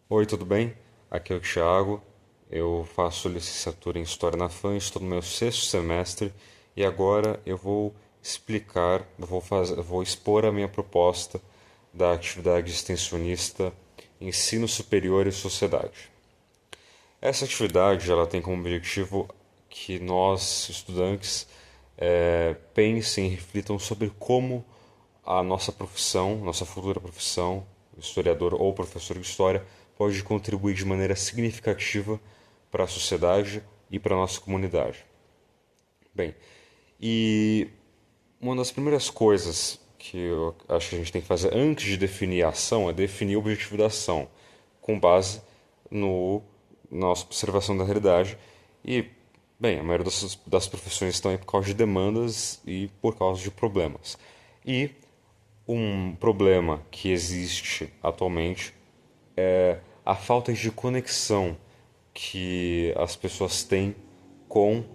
Oi, tudo bem? Aqui é o Thiago. Eu faço licenciatura em História na FAM, estou no meu sexto semestre e agora eu vou explicar, vou expor a minha proposta da atividade extensionista Ensino Superior e Sociedade. Essa atividade ela tem como objetivo que nós, estudantes, pensem e reflitam sobre como a nossa profissão, nossa futura profissão, historiador ou professor de história, pode contribuir de maneira significativa para a sociedade e para a nossa comunidade. Bem, e uma das primeiras coisas que eu acho que a gente tem que fazer antes de definir a ação é definir o objetivo da ação, com base no nossa observação da realidade. E, bem, a maioria das profissões estão aí por causa de demandas e por causa de problemas. E um problema que existe atualmente é a falta de conexão que as pessoas têm com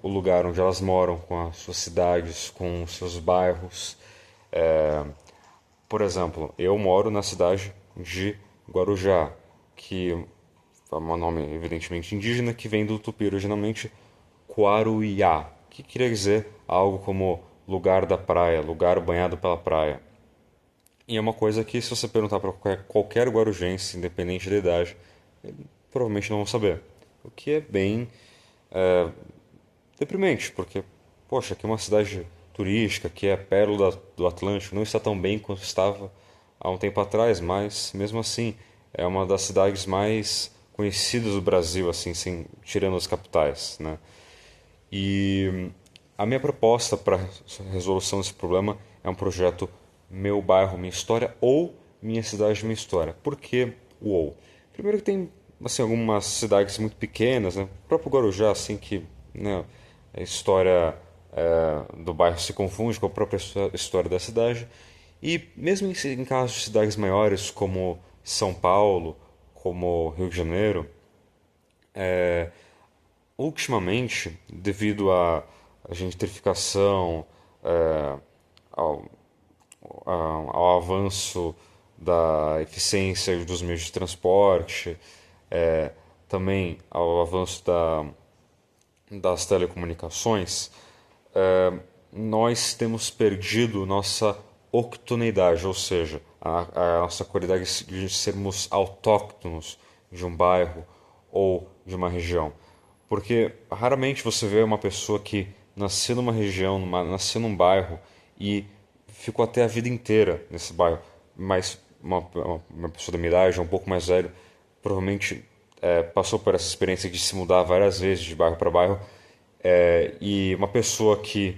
o lugar onde elas moram, com as suas cidades, com os seus bairros. É, por exemplo, eu moro na cidade de Guarujá, que é um nome evidentemente indígena, que vem do tupi originalmente Quaruiá, que queria dizer algo como lugar da praia, lugar banhado pela praia. E é uma coisa que, se você perguntar para qualquer guarujense, independente da idade, provavelmente não vão saber. O que é bem deprimente, porque, poxa, aqui é uma cidade turística, que é a pérola do Atlântico, não está tão bem quanto estava há um tempo atrás, mas mesmo assim é uma das cidades mais conhecidas do Brasil, assim, sem, tirando as capitais, né? E a minha proposta para a resolução desse problema é um projeto Meu Bairro, Minha História ou Minha Cidade, Minha História. Por que o ou? Primeiro que tem assim, algumas cidades muito pequenas, né? O próprio Guarujá, assim, que né, a história do bairro se confunde com a própria história da cidade. E mesmo em casos de cidades maiores como São Paulo, como Rio de Janeiro, ultimamente, devido à gentrificação, é, ao, ao avanço da eficiência dos meios de transporte, também ao avanço das telecomunicações, nós temos perdido nossa octoneidade, ou seja, a nossa qualidade de sermos autóctonos de um bairro ou de uma região. Porque raramente você vê uma pessoa que nasceu numa região, nasceu num bairro e ficou até a vida inteira nesse bairro. Mas uma pessoa da minha idade, um pouco mais velho, provavelmente passou por essa experiência de se mudar várias vezes de bairro para bairro. E uma pessoa que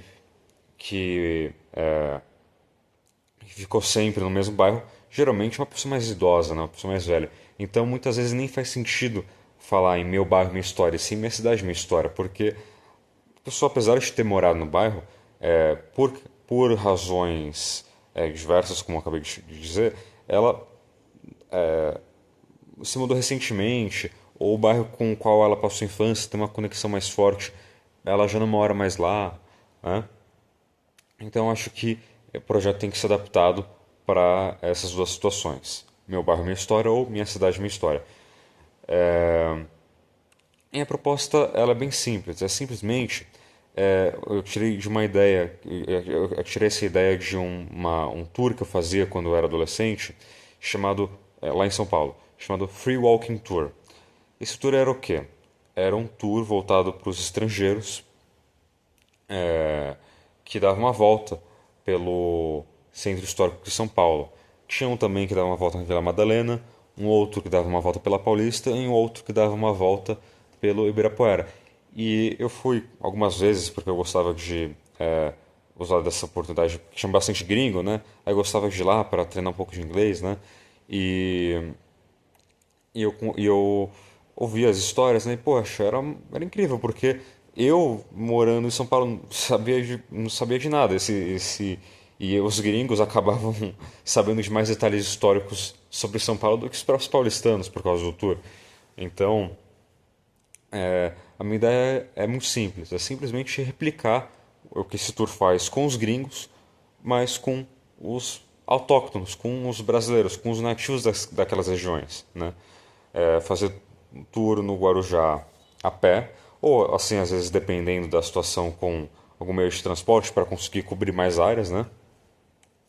ficou sempre no mesmo bairro, geralmente é uma pessoa mais idosa, né? Uma pessoa mais velha. Então muitas vezes nem faz sentido falar em meu bairro, minha história, sim minha cidade, minha história, porque a pessoa, apesar de ter morado no bairro, é, por, por razões diversas, como eu acabei de dizer, ela se mudou recentemente, ou o bairro com o qual ela passou a infância tem uma conexão mais forte, ela já não mora mais lá, né? Então acho que o projeto tem que ser adaptado para essas duas situações. Meu bairro, minha história ou minha cidade, minha história. E a proposta ela é bem simples. É simplesmente eu tirei de uma ideia, eu tirei essa ideia de um tour que eu fazia quando eu era adolescente, chamado lá em São Paulo, chamado Free Walking Tour. Esse tour era o quê? Era um tour voltado para os estrangeiros, que dava uma volta pelo Centro Histórico de São Paulo. Tinha um também que dava uma volta na Vila Madalena, um outro que dava uma volta pela Paulista e um outro que dava uma volta pelo Ibirapuera. E eu fui algumas vezes porque eu gostava de usar dessa oportunidade, que chama bastante gringo, né? Aí eu gostava de ir lá para treinar um pouco de inglês, né? E e eu ouvia as histórias, né? E, poxa, era incrível, porque eu, morando em São Paulo, não sabia de nada. E os gringos acabavam sabendo de mais detalhes históricos sobre São Paulo do que os próprios paulistanos, por causa do tour. Então, a minha ideia é muito simples. É simplesmente replicar o que esse tour faz com os gringos, mas com os autóctonos, com os brasileiros, com os nativos daquelas regiões, né? Fazer um tour no Guarujá a pé, ou assim, às vezes dependendo da situação com algum meio de transporte para conseguir cobrir mais áreas, né?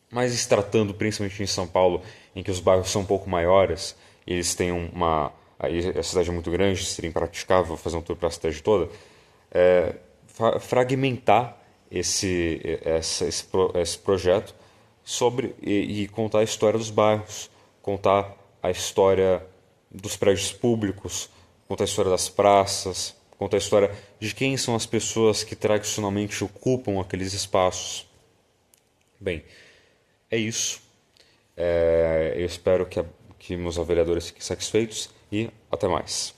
Mas se tratando principalmente em São Paulo, em que os bairros são um pouco maiores, e eles têm uma. Aí a cidade é muito grande, seria impraticável fazer um tour para a cidade toda, fragmentar esse projeto sobre e contar a história dos bairros, contar a história dos prédios públicos, contar a história das praças, contar a história de quem são as pessoas que tradicionalmente ocupam aqueles espaços. Bem, é isso. Eu espero que meus avaliadores fiquem satisfeitos e até mais.